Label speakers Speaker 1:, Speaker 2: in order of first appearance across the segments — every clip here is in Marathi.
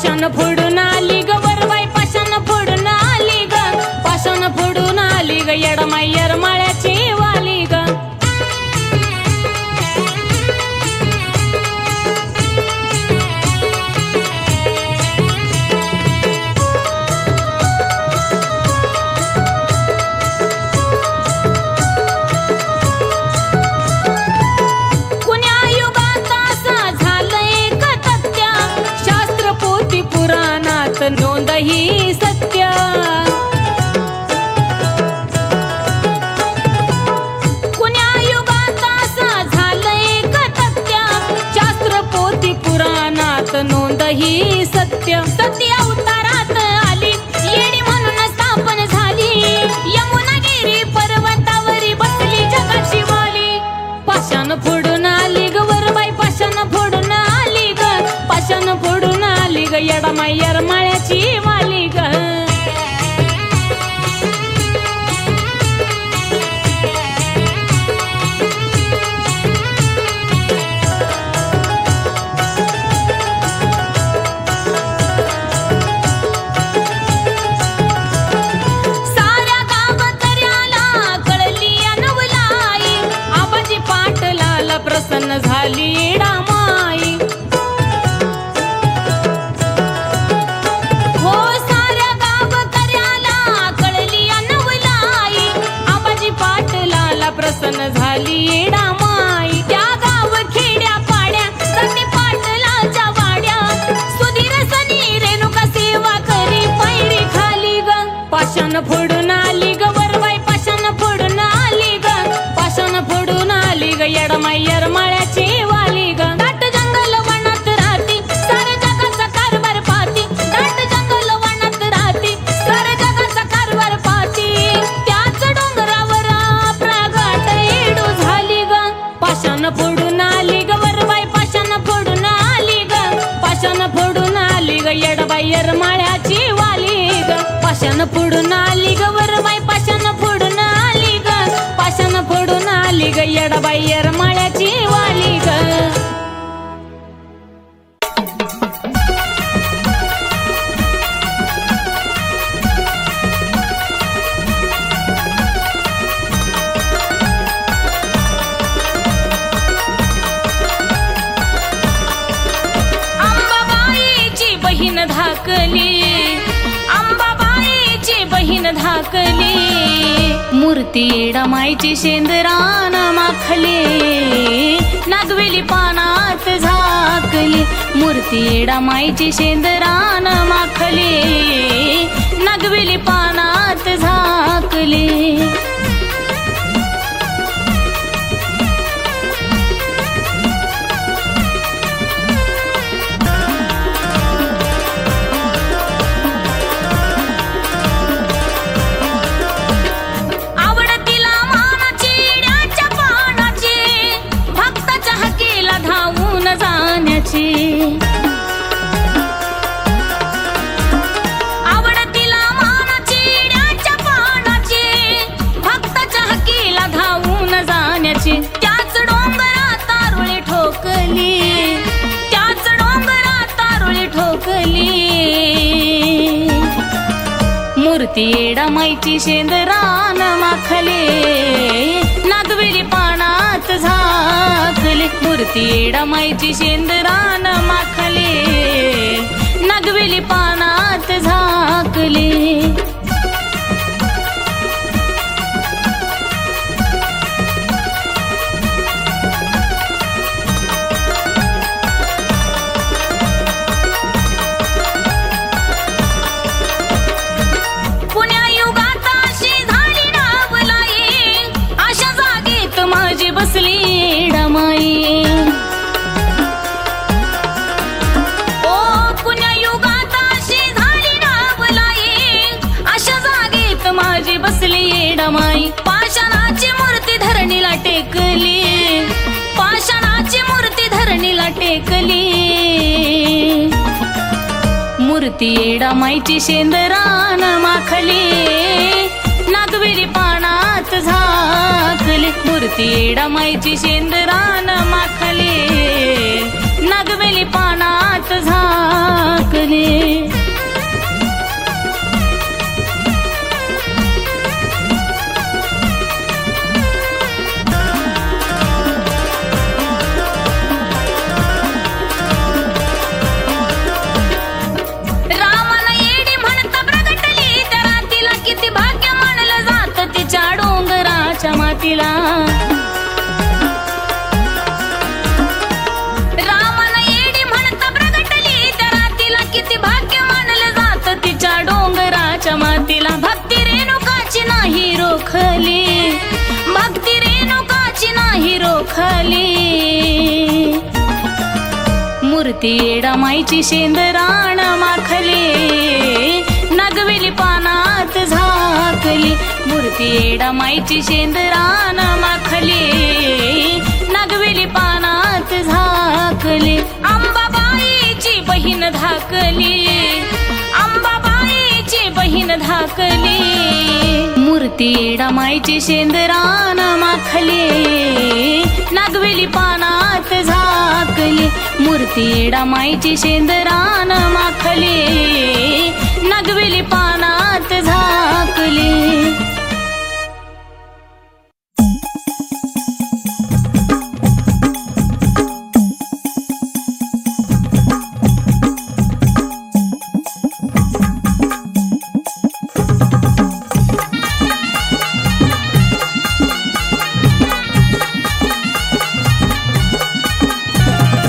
Speaker 1: पाषाण फोडून आली ग वरबाई पाषाण फोडून आली ग पाषाण फोडून आली ग येडमाई येरमाळ्याची वाली ग नोंद ही सत्य कुण्या युगात असं झालंय कथत्य शास्त्र पोथी पुराणात नोंद ही सत्य सत्य अवतारात आली येणी म्हणून स्थापन झाली यमुनागिरी पर्वतावरी बसली जगाची वाली पाषाण फोडून आली ग वरबाई पाषाण फोडून आली ग पाषाण फोडून आली ग येडमाई येरमाळ्याची वाली ग साऱ्या गावकऱ्याला कळली अनवलाई आबाजी पाटलाला प्रसन्न झाली येडामाई प्रसन्न झाली येडामाई त्या गाव खेड्या पाड्या सती पाटलाच्या वाड्या सुधीर सनी रेणुका सेवा करी पैरी खाली ग पाषाण फोडून आली ग वरबाई पाषाण फोडून आली ग पाषाण फोडून आली ग येडमाई येरमाळ्याची वाली ग दाट जंगल वनात राहती साऱ्या जगाचा कारभार पाहती दाट जंगल वनात राहती साऱ्या जगाचा कारभार पाहती त्याच डोंगरावर पाषाण फोडून आली ग वरबाई पाषाण फोडून आली ग पाषाण फोडून आली ग येडबाई येरमाळ्याची वाली ग पाषाण फोडून आली ग वरबाई पाषाण फोडून आली ग पाषाण फोडून आली ग येडबाई येरमाळ्याची वाली ग अंबाबाईची बहीण धाकली मूर्ती येडामाईची शेंदरान माखली नागवेली पानात झाकली मूर्ती येडामाईची शेंदरान माखली नागवेली पानात झाकली आवडतीला मान चिड्याच्या पानाची भक्ताच्या हकीला धावून जाण्याची त्याच डोंगरात तारुळी ठोकली त्याच डोंगरात तारुळी ठोकली मूर्ती येडामाईची शेंदरान माखली नागवेली पानात झाकली मूर्ती येडामाईची शेंदरान माखली नागवेली पानात झाकली पुण्या युगात अशी झाली नावलाई अशा जागेत माझी बसली येडामाई बसली येडामाई पाषाणाची मूर्ती धरणीला टेकली पाषाणाची मूर्ती धरणीला टेकली मूर्ती येडामाईची शेंदरान माखली नागवेली पानात झाकली मूर्ती येडामाईची शेंदरान माखली नागवेली पानात झाकली रोखली, भक्ती रेणुकाची नाही रोखली. मूर्ती येडामाईची शेंदराण माखली, नगविली पानात झाकली. मूर्ती येडामाईची शेंदराण माखली, नगविली पानात झाकली. अंबाबाईची बहीण धाकली, अंबाबाईची बहीण धाकली. मूर्ती येडामाईची शेंदराण माखली, नगविली पानात झाकली. मूर्ती येडामाईची शेंदराण माखली, नगविली पानात झाकली.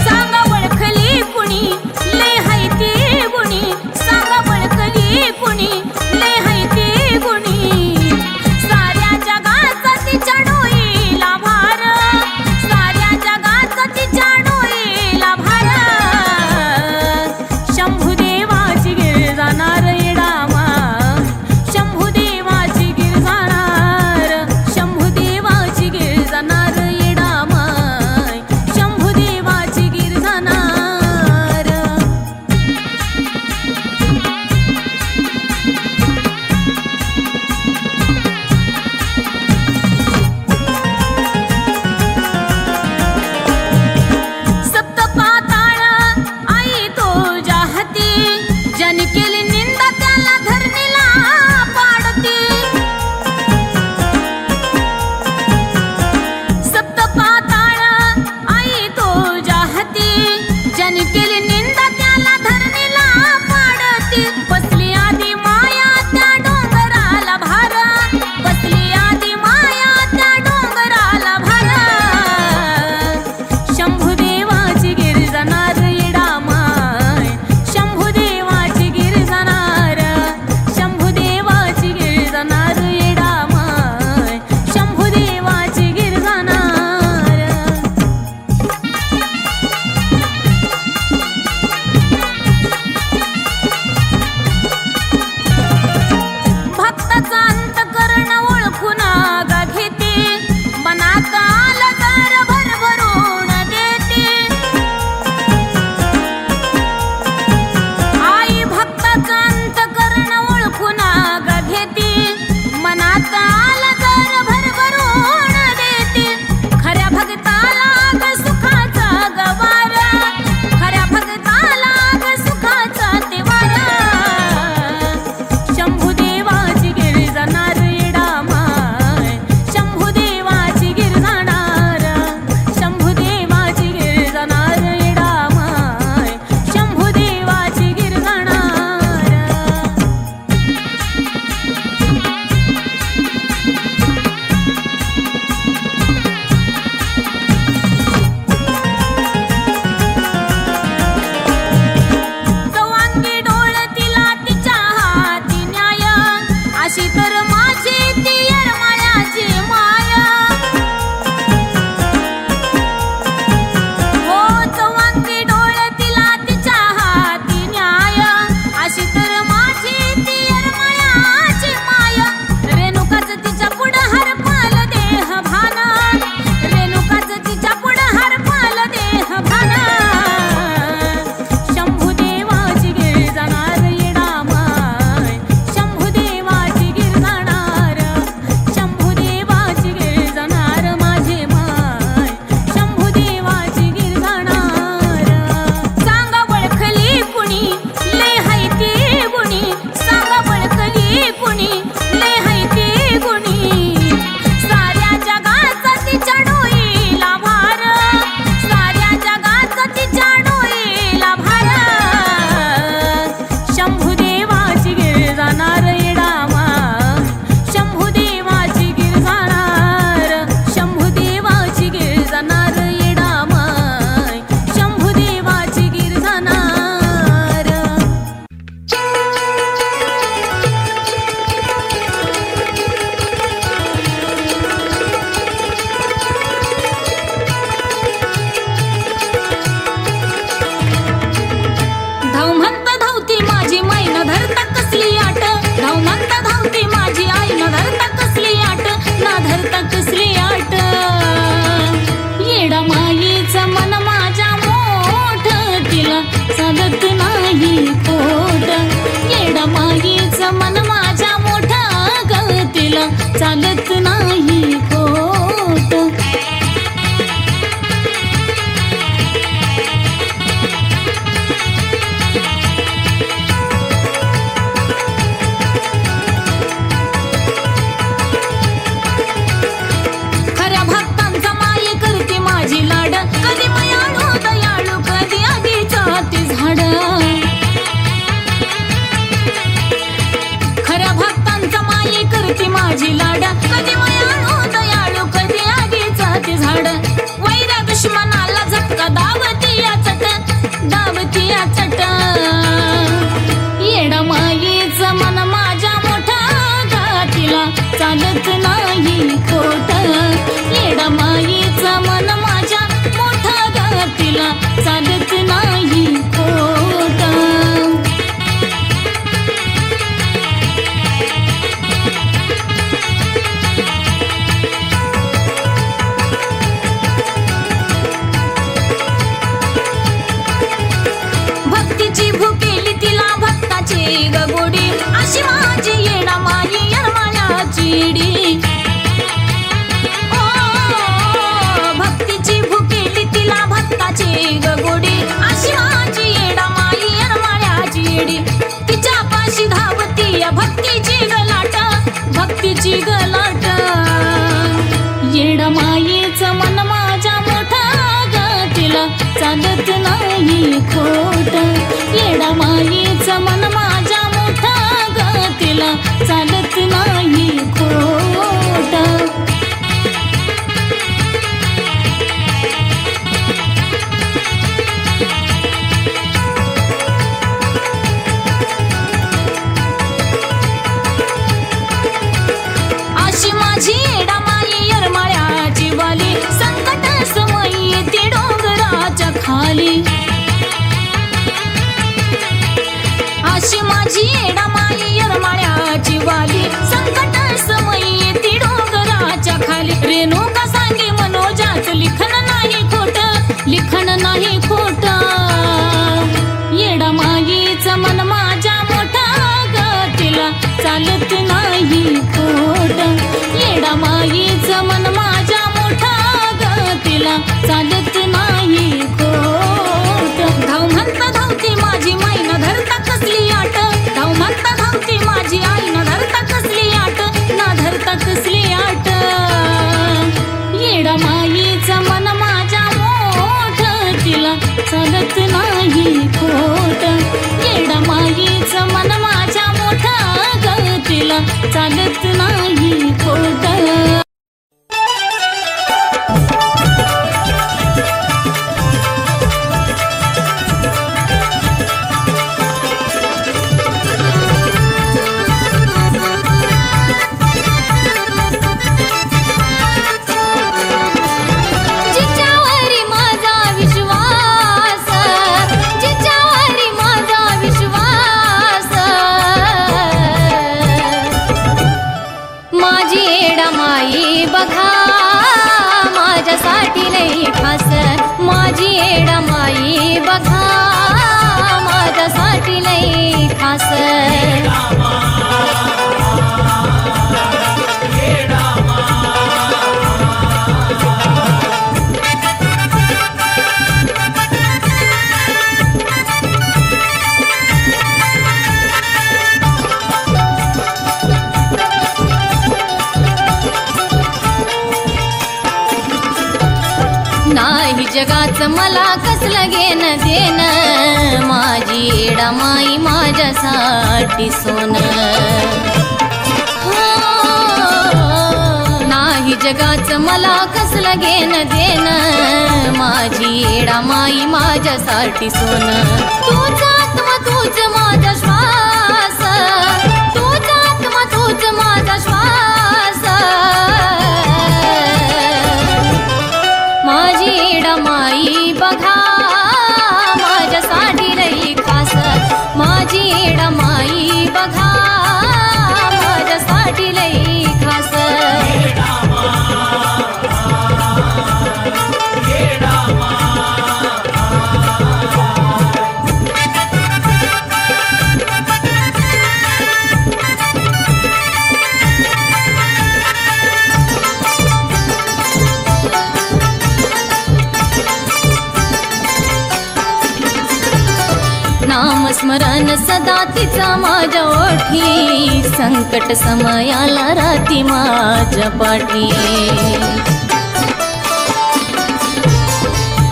Speaker 1: सांगा ओळखली कुणी, लय हाय ती गुणी. माईचं मन माझ्या मोठं ग तिला चालत नाही खोट अशी माझी येडा माई येरमाळ्याची वाली संकट समयी ती डोंगराच्या खाली अशी माझी येडा माई येरमाळ्याची वाली संकट समयी ती डोंगराच्या खाली रेणुका सांगे मनोजाच लिखण नाही खोट लिखण नाही खोट येडा माईचं मन माझ्या मोठा ग तिला चालत नाही खोट येडा माईचं मन माझ्या मोठा ग तिला चालत नाही खोट धाव म्हणता धावती माझी माई न धरता कसली आट धाव म्हणता धावती माझी आई न धरता कसली आट ना धरता कसली आट येडा माईचं मन माझ्या मोठ तिला चालत नाही खोट येडा माईचं मन माझ्या मोठा ग तिला चालत नाही खोट बघा माझ्यासाठी लई खास माझी येडा माई बघा माझ्यासाठी लई खास नाही जगाचं मला कसलं घेणं देणं माझी येडा माई माझ्यासाठी सोनं नाही जगाचं मला कसलं घेणं देणं माझी येडा माई माझ्यासाठी सोनं तूच आत्मा तूच माझा श्वास तूच आत्मा तूच माझा श्वास माझी येडा माई बघा माझ्यासाठी लई खास माझी येडा माई बघा माझ्यासाठी लई खास नामस्मरण सदा तिचा माझ्या ओठी संकट समयाला राती माझ्या पाठी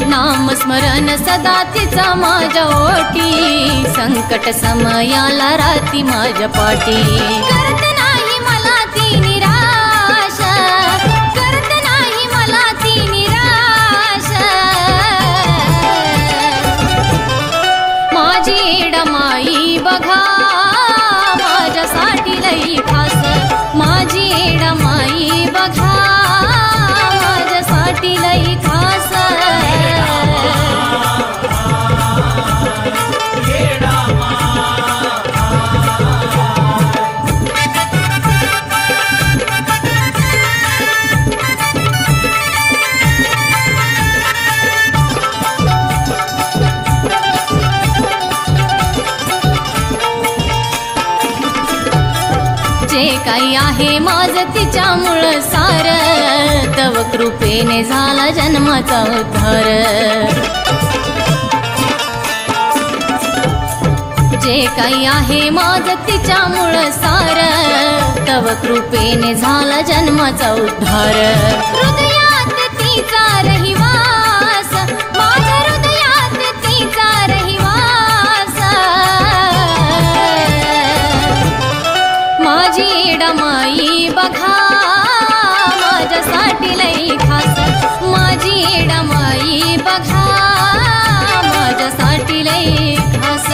Speaker 1: नामस्मरण सदा तिचा माझ्या ओठी संकट समयाला राती माझ्या पाठी करत नाही मला ती निराश करत नाही मला ती निराश माझी येडा माई बघा माझ्यासाठी लई खास माझी येडा माई बघा माझ्यासाठी लई खास जे काही आहे माझं तिच्यामुळं सार तव कृपेने झाला जन्माचा उद्धार जे काही आहे माझं तिच्यामुळं सार तव कृपेने झाला जन्माचा उद्धार हृदयात तिचा रहिवास माझ्या हृदयात तिचा रहिवास माझ्यासाठी लई खास माझी येडामाई बघा माझ्यासाठी लई खास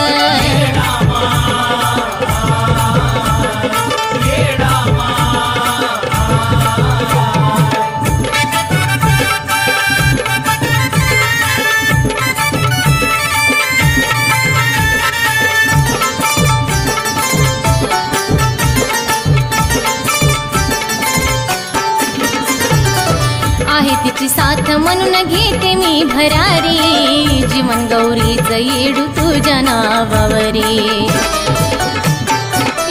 Speaker 1: आहे तिची साथ म्हणून घेते मी भरारी जीवन गौरीच येडू तुझ्या नावावरी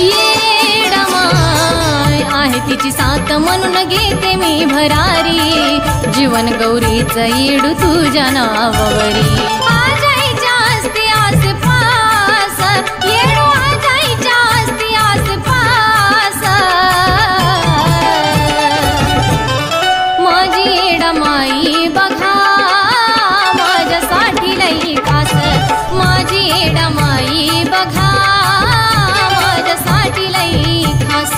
Speaker 1: येडामाय आहे तिची साथ म्हणून घेते मी भरारी जीवन गौरीच येडू तुझ्या नावावरी माझ्या आईच्या असते आसपास येडू माझ्या आईच्या असते आसपास माझी येडामाई बघा माझ्यासाठी लई खास माझी येडामाई बघा माझ्यासाठी लई खास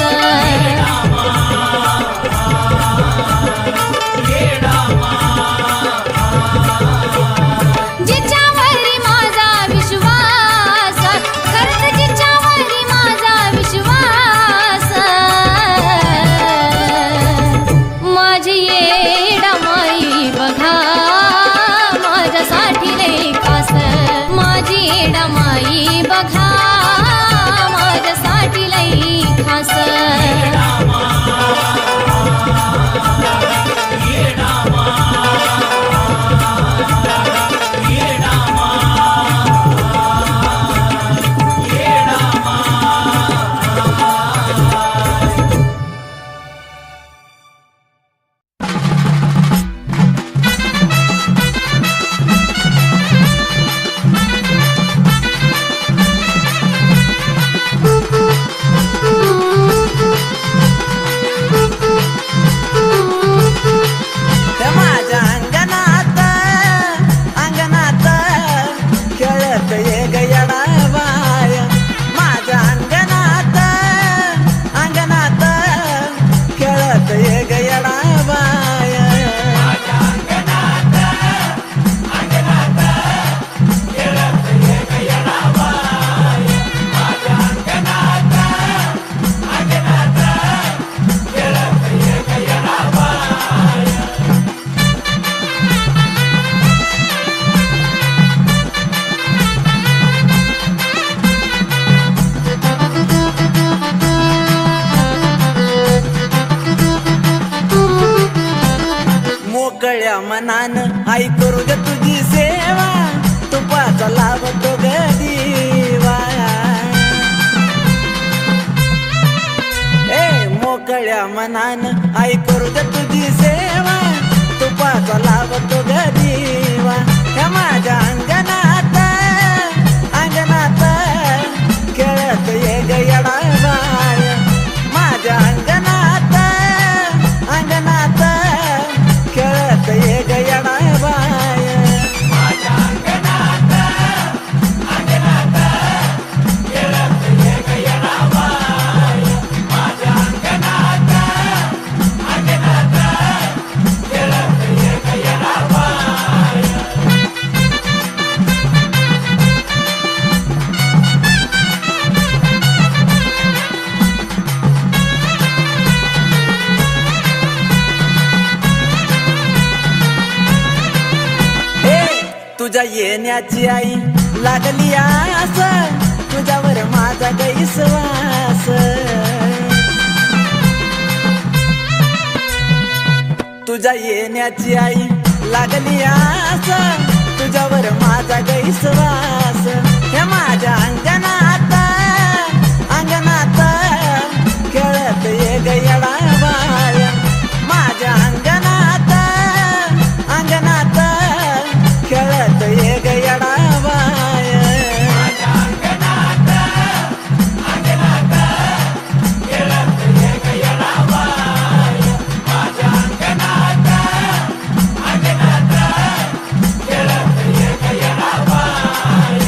Speaker 1: जिच्यावरी माझा विश्वास खरंच जिच्यावरी माझा विश्वास माझी येडामाई बघा माझ्यासाठी लई खास माझी येडामाई बघा माझ्यासाठी लई खास
Speaker 2: मोकळ्या मनानं आई करू ग तुझी सेवा तुपाचा लावतो ग दिवा मोकळ्या मनानं आई करू ग तुझी सेवा तुपाचा लावतो ग दिवा ह्या माझ्या अंगणात अंगणात खेळत ये ग येडा बाय माझ्या अंगणात अंगणात खेळत ये ग येडा बाय माझ्या अंगणात अंगणात खेळत ये ग येडा बाय माझ्या अंगणात अंगणात खेळत ये ग येडा बाय तुझ्या येण्याची आई लागली आस तुझ्यावर माझा गैसवास तुझ्या येण्याची आई लागली आस तुझ्यावर माझा गैसवास हे माझ्या अंगणात अंगणात खेळत ये ग येडा बाय माझ्या अंगणात अंगणात खेळत ये ग येडा बाय माझ्या अंगणात अंगणात खेळत ये ग येडा बाय माझ्या अंगणात अंगणात खेळत ये ग येडा बाय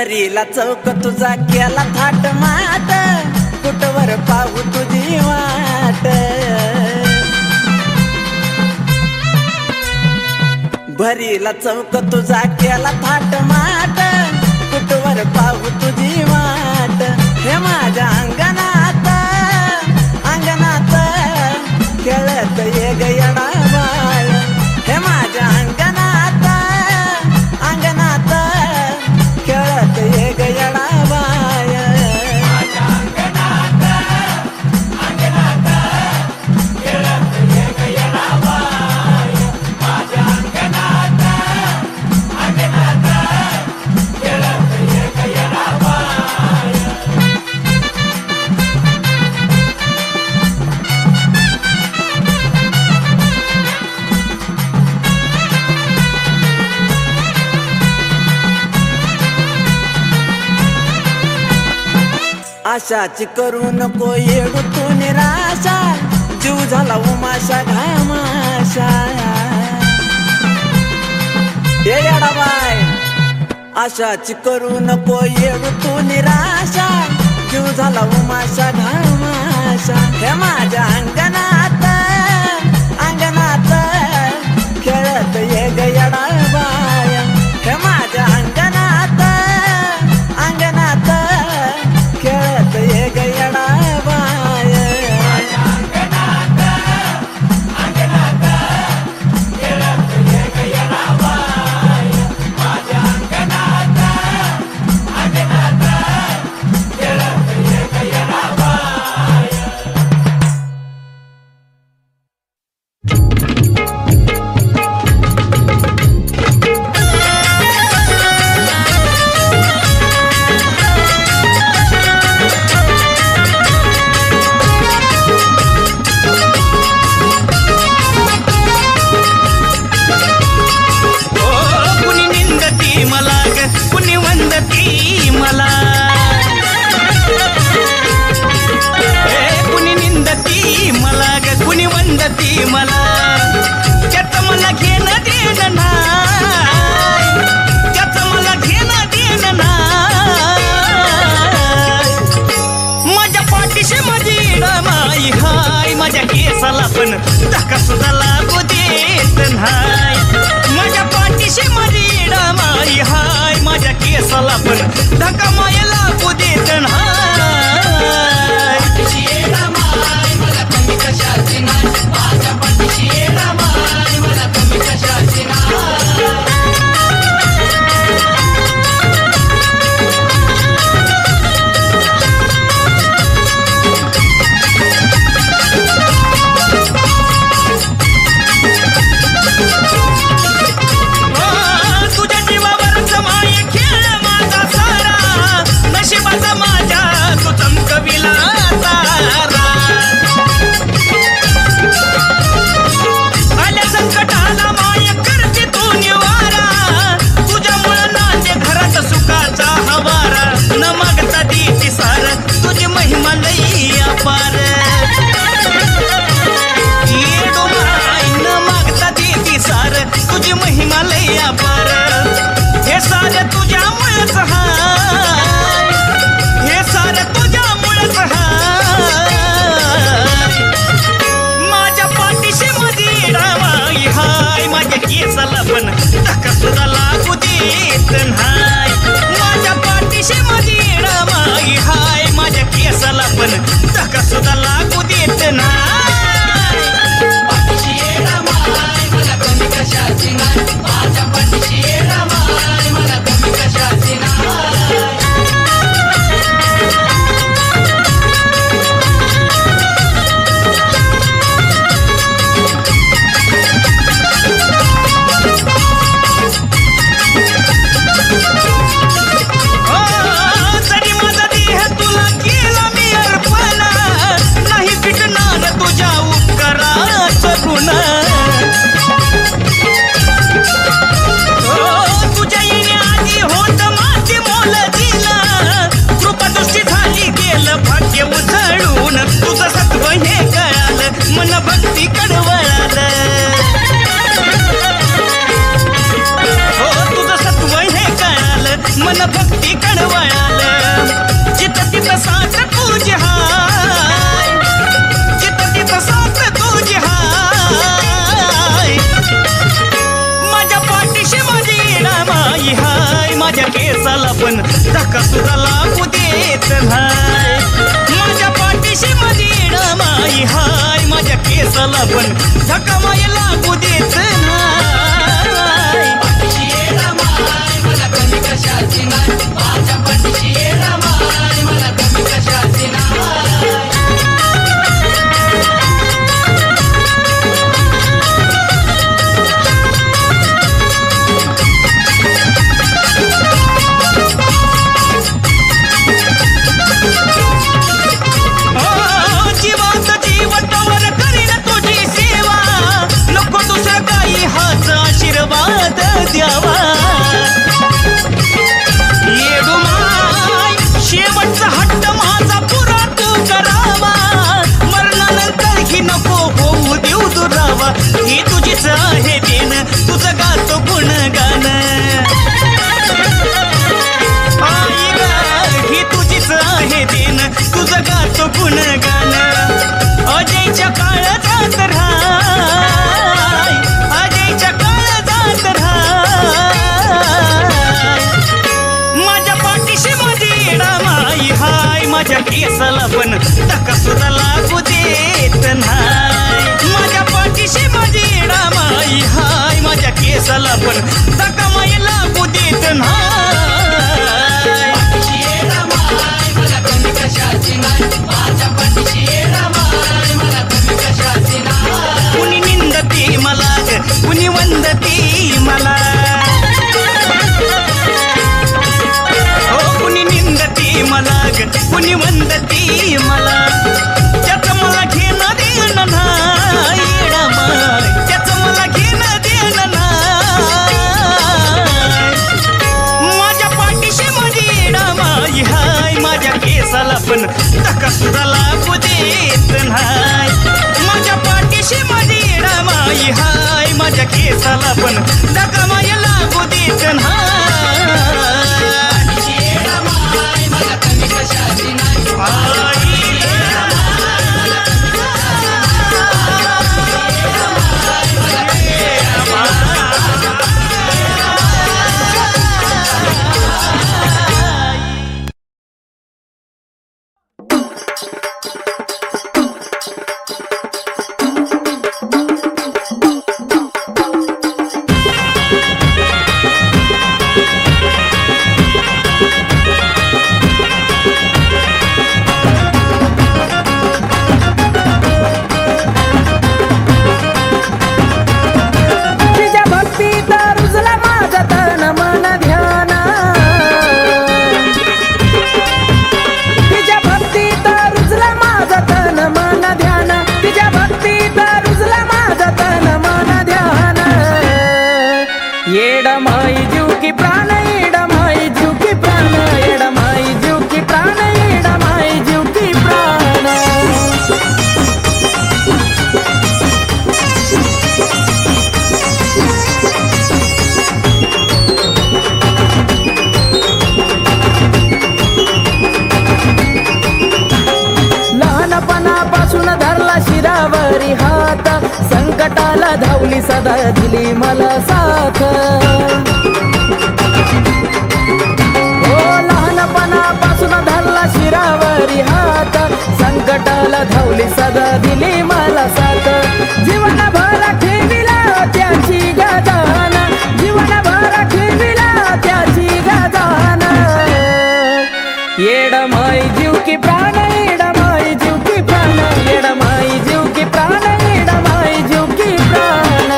Speaker 2: भरीला चौक तुझा केला थाट माट कुठवर पाहू तुझी वाट भरीला चौक तुझा केला थाट माट कुठवर पाहू तुझी वाट हे माझ्या अंगणात खेळत ये गयडा बाळ हे माझ्या अंगणात खेळत ये गयडा बाळ आशाची करू नको येडू तू निराशा जीव झाला उमाशा घामाशा येडा बाय आशाची करू नको येडू तू निराशा जीव झाला उमाशा घामाशा हे माझ्या अंगणात खेळत ये गयडा बाय हे माझ्या अंगणात खेळत ये गयडा बाय
Speaker 3: पण धक्का सुद्धा लागू देत नाही माझ्या पाठीशी माझी माई हाय माझ्या केसाला पण धक्का माया लागू देत नाही मला कमी कशाची नाही माझ्या पाठीशी माई मला कमी कशाची नाही तुझ्या जीवावरच माय खेळ माझा सारा नशिबाचा पण धक्का माय लागू देत नाही.
Speaker 4: मला कमी कशाची नाही, माझ्या पाठीशी ये रमाई, मला कमी कशाची नाही.
Speaker 3: जीवात जीवतावर करीन तुझी सेवा, नको दुसरं काही हाच आशीर्वाद द्यावा. येडू माय शेवटचा हट्ट माझा पुरा तू करावा, मरणानंतर ही नको होऊ देऊ दुरावा. ही तुझीच आहे देण, तुझं गातो गुणगान. ही तुझीच आहे देण, तुझं गातो गुणगान. अजयच्या काळजात राहाय, अजयच्या काळजात राहाय. माझ्या पाठीशी माझी रमाई हाय, माझ्या केसाला पण धक्का सुद्धा लागू देत नाही. माझ्या पाठीशी माझी रमाई हाय, माझ्या केसाला पण धक्का माय लागू देत नाही.
Speaker 4: ये रमाई, मला कमी कशाची नाही, माझ्या पाठीशी ये रमाई, मला कमी कशाची नाही.
Speaker 3: कुणी निंदती मला ग, कुणी वंदती मला. हो कुणी निंदती मला ग, कुणी वंदती मला. त्याचं मला घेणं देणं नाही रमाई, त्याचं मला घेणं देणं नाही. माझ्या पाठीशी माझी रमाई हाय, माझ्या केसाला पण धक्का सुद्धा लागू देत नाही. माझ्या पाठीशी माझी रमाई हाय, माझ्या केसाला पण धक्का माय लागू देत नाही.
Speaker 4: ये रमाई, मला कमी कशाची नाही,
Speaker 3: आई.
Speaker 2: तिच्या भक्तीत रुजला माझं तन मन ध्यान. तिच्या भक्तीत रुजला माझं तन मन ध्यान, तिच्या भक्तीत रुजला माझं तन मन ध्यान. येडमाई जीव की प्राण, येडमाई जीव की प्राण, येडमाई जीव की प्राण, येडमाई जीव की प्राण. लहानपणापासून धरला शिरावरी हात, संकटाला धावली सदा दिली मला साथ. हो लहानपणापासून धरला शिरावरी हात, संकटाला धावली सदा दिली मला साथ. जीवनभर ठेविला त्याची गजान, जीवनभर ठेविला त्याची गजान. येडमाई जीव की प्राण, येडमाई जीव की प्राण, येडमाई जीव की प्राण, येडमाई जीव की प्राण.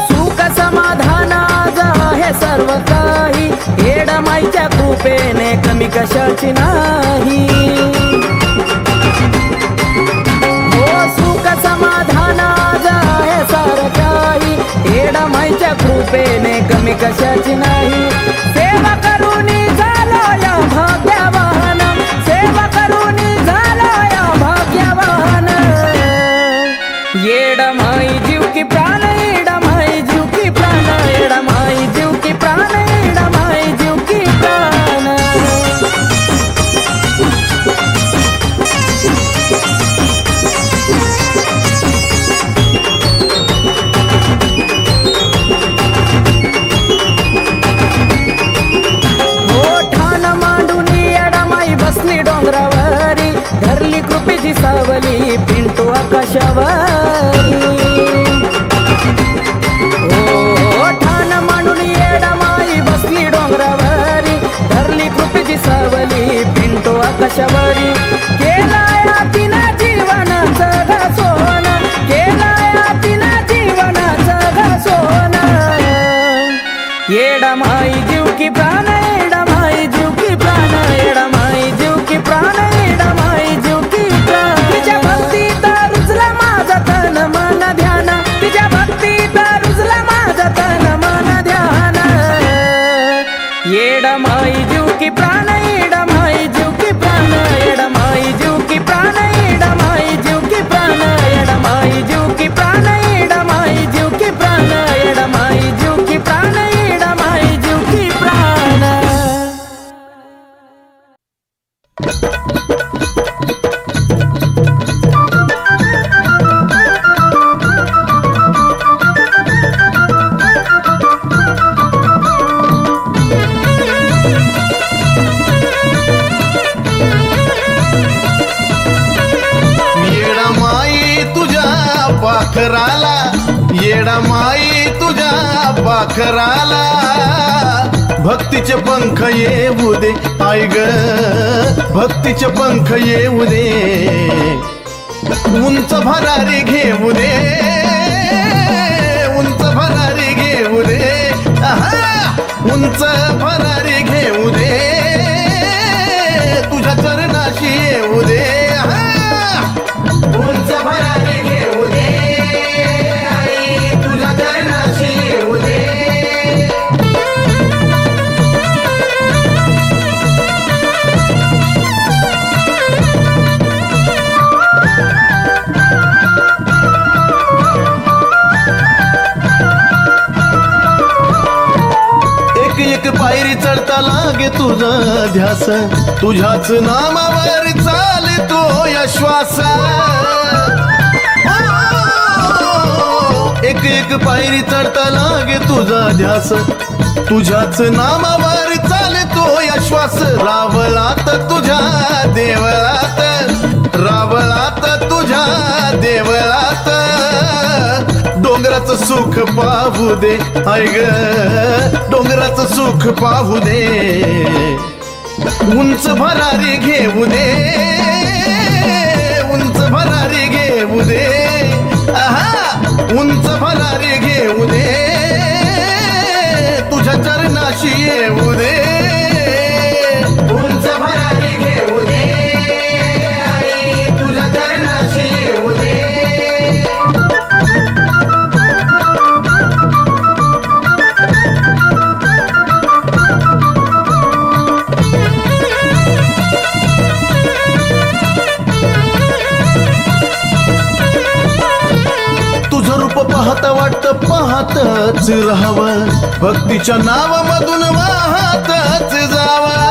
Speaker 2: सुख समाधान आज आहे सर्व काही, येडमाईच्या कृपेने कमी कशाची नाही. हो सुख समाधान आज आहे सारं काही, येडमाईच्या कृपेने कमी कशाची नाही. सेवा करूनी झालो या भाग्यवान, सेवा करूनी झालो या भाग्यवान. येडमाई जीव की प्राण, येडमाई जीव की प्राण, येडमाई जीव की प्राण, येडमाई जीव की प्राण. कृपेची सावली पिंटू आकाशावरी ओ ठाण मांडून येडामाई बसली डोंगरावरी धरली कृपेची सावली पिंटू आकाशावरी केलाया तिना जीवनाचं ग सोनं केलाया तिना जीवनाचं ग सोनं येडामाई जीव की प्राण येडामाई जीव की प्राण येडामाई जीव की प्राण येडामाई जीव की प्राण तिच्या भक्तीत रुजला माझा तन मन ध्यान तिच्या भक्तीत रुजला माझा तन मन ध्यान येडामाई जीव की प्राण येडामाई जीव की प्राण येडामाई जीव की प्राण येडामाई जीव की प्राण येडामाई जीव की प्राण येडामाई जीव की प्राण येडामाई जीव की प्राण येडामाई जीव की प्राण
Speaker 5: येडामाई तुझ्या पाखराला येडामाई तुझ्या पाखराला भक्तीचे पंख येऊ दे आई ग भक्तीचे पंख येऊ दे उंच भरारी घेऊ दे उंच भरारी घेऊ दे आहा! उंच भरारी घेऊ दे तुझ्या चरणाशी येऊ दे आहा! उंच भरारी घेऊ दे आई तुझ्या चरणाशी येऊ दे एक पायरी चढता लागे तुझा ध्यास तुझ्याच नामावर चालतो या श्वास एक एक पायरी चढता लागे तुझा ध्यास तुझ्याच नामावर चालतो या श्वास रावलात तुझ्या देवळात रावलात तुझ्या देवळात डोंगराचं सुख पाहू दे आई ग डोंगराचं सुख पाहू दे उंच भरारी घेऊ दे उंच भरारी घेऊ दे आहा उंच भरारी घेऊ दे तुझ्या चरणाशी येऊ दे उंच भरारी घेऊ दे आई तुझ्या चरणाशी येऊ दे पाहता वाटतं पाहतच राहावं भक्तीच्या नावामधून वाहतच जावं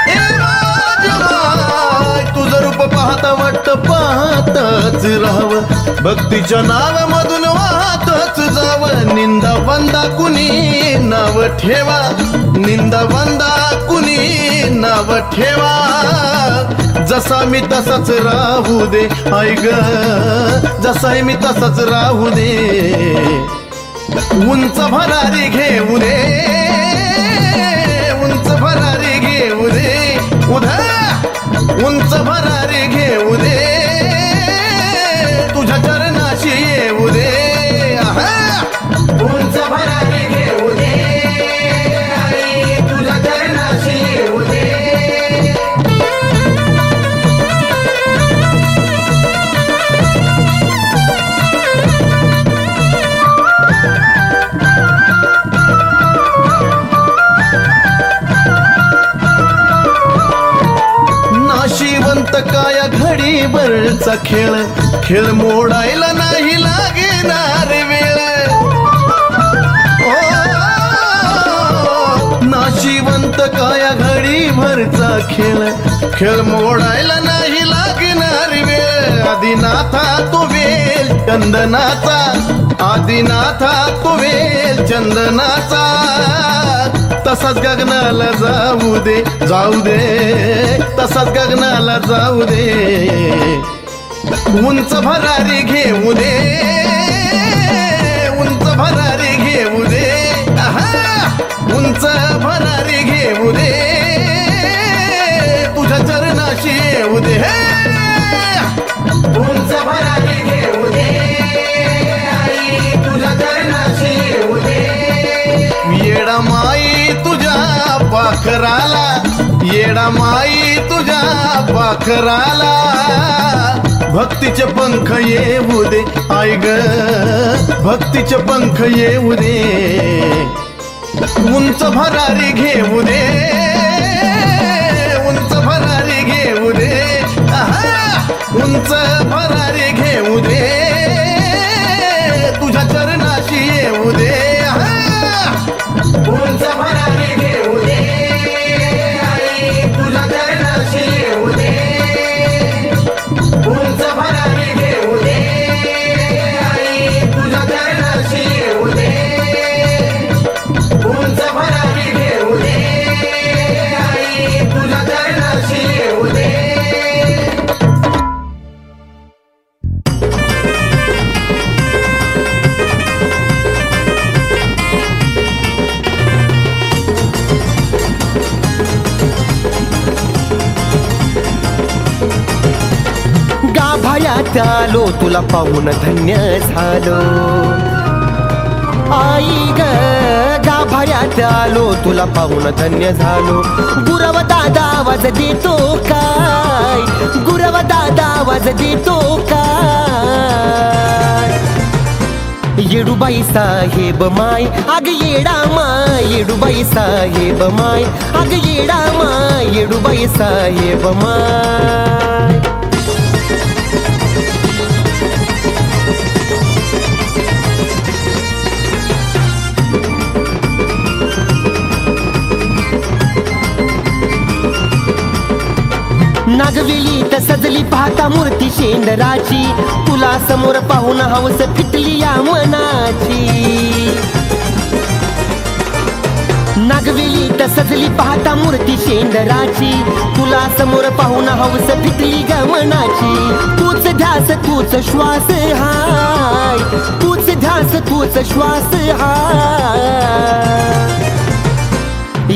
Speaker 5: ए माझ्या माय, तुझं रूप पाहता वाटतं पाहतच राहावं भक्तीच्या नावामधून वाहतच जावं निंदा वंदा कुणी नाव ठेवा निंदा वंदा कुणी नाव ठेवा जसा मी तसाच राहू दे आई ग जसा मी तसाच राहू दे उंच भरारी घेऊ दे उंच भरारी घेऊ दे उधा उंच भरारी घेऊ दे तुझ्या चरणाशी येऊ दे आहा! उंच भरारी घेऊ दे आई तुझ्या चरणाशी येऊ दे काया घडीभरचा खेळ खेळ मोडायला नाही लागणार वेळ नाशिवंत काया घडीभरचा खेळ खेळ मोडायला नाही लागणार वेळ आदिनाथा तो वेल चंदनाचा आदिनाथा तो वेल चंदनाचा तसाच गगनाला जाऊ दे जाऊ दे तसाच गगनाला जाऊ दे उंच भरारी घेऊ दे उंच भरारी घेऊ दे आहा उंच भरारी घेऊ दे तुझ्या चरणाशी येऊ दे उंच भरारी घेऊ दे आई तुझ्या चरणाशी येऊ दे येडा माई तुझ्या पाखराला येडा माई तुझ्या पाखराला भक्तीचे पंख येऊ दे आई ग भक्तीचे पंख येऊ दे उंच भरारी घेऊ दे उंच भरारी घेऊ दे आहा उंच भरारी घेऊ दे तुझ्या चरणाशी येऊ दे आहा उंच भरारी घेऊ दे आई तुझ्या चरणाशी येऊ दे उंच भरारी घेऊ दे आई तुझ्या चरणाशी येऊ दे उंच भरारी घेऊ दे आई तुझ्या चरणाशी येऊ दे
Speaker 2: गाभाऱ्यात आलो तुला पाहून धन्य झालो आई ग गाभाऱ्यात आलो तुला पाहून धन्य झालो गुरव दादा आवाज देतो काय गुरव दादा आवाज देतो काय येडूबाई साहेब माय अग येडा माय येडूबाई साहेब माय अग येडा माय येडूबाई साहेब माय नागवेलीत सजली पाहता मूर्ती शेंदराची तुला समोर पाहून हौस फिटली या मनाची नागवेलीत सजली पाहता मूर्ती शेंदराची तुला समोर पाहून हौस फिटली ग मनाची तूच ध्यास तूच श्वास हाय तूच ध्यास तूच श्वास हाय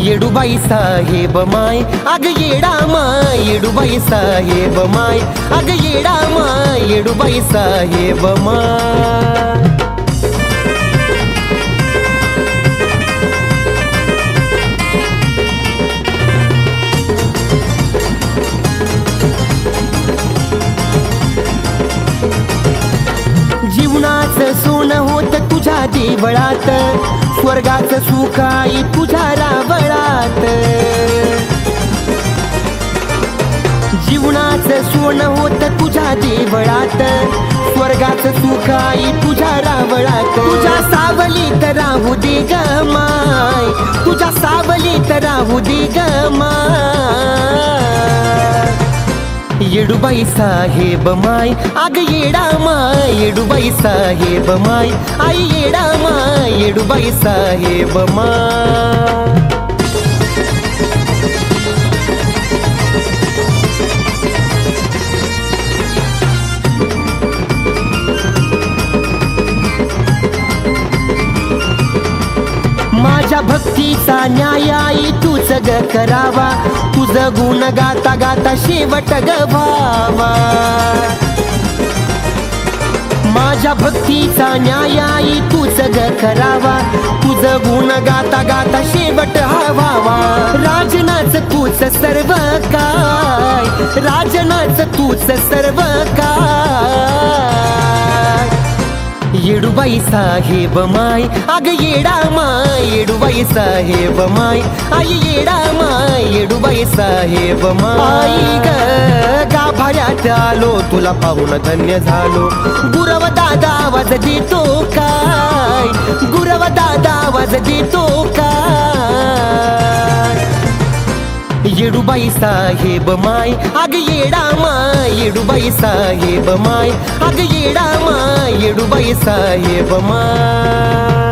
Speaker 2: येडूबाई साहेब माय अग येडा माय येडूबाई साहेब माय अग येडा माय येडूबाई साहेब माय जीवनाचं सोनं होत तुझ्या देवळात स्वर्गाचं सुख आई तुझ्या रावळात जीवनाचं सोनं होत तुझ्या देवळात स्वर्गाचं सुख आई तुझ्या रावळात तुझ्या सावलीत राहू दे ग माय तुझ्या सावलीत राहू दे ग माय येडूबाई साहेब माय अग येडा माय येडूबाई साहेब माय आई येडा माय येडूबाई साहेब माय माझ्या भक्तीचा न्याय आई तूच ग करावा तुझं गुण गाता गाता शेवट ग व्हावा माझ्या भक्तीचा न्याय आई तूच ग करावा तुझं गुण गाता गाता शेवट हा व्हावा राजनाच तूच सर्व काय राजनाच तूच सर्व काय येडूबाई साहेब माय अग येडा माय येडूबाई साहेब माय आई येडा माय येडूबाई साहेब माय ग गाभाऱ्यात आलो तुला पाहून धन्य झालो गुरव दादा आवाज देतो काय गुरव दादा आवाज देतो काय येडूबाई साहेब माय अग येडा माय येडूबाई साहेब माय अग येडा माय येडूबाई साहेब माय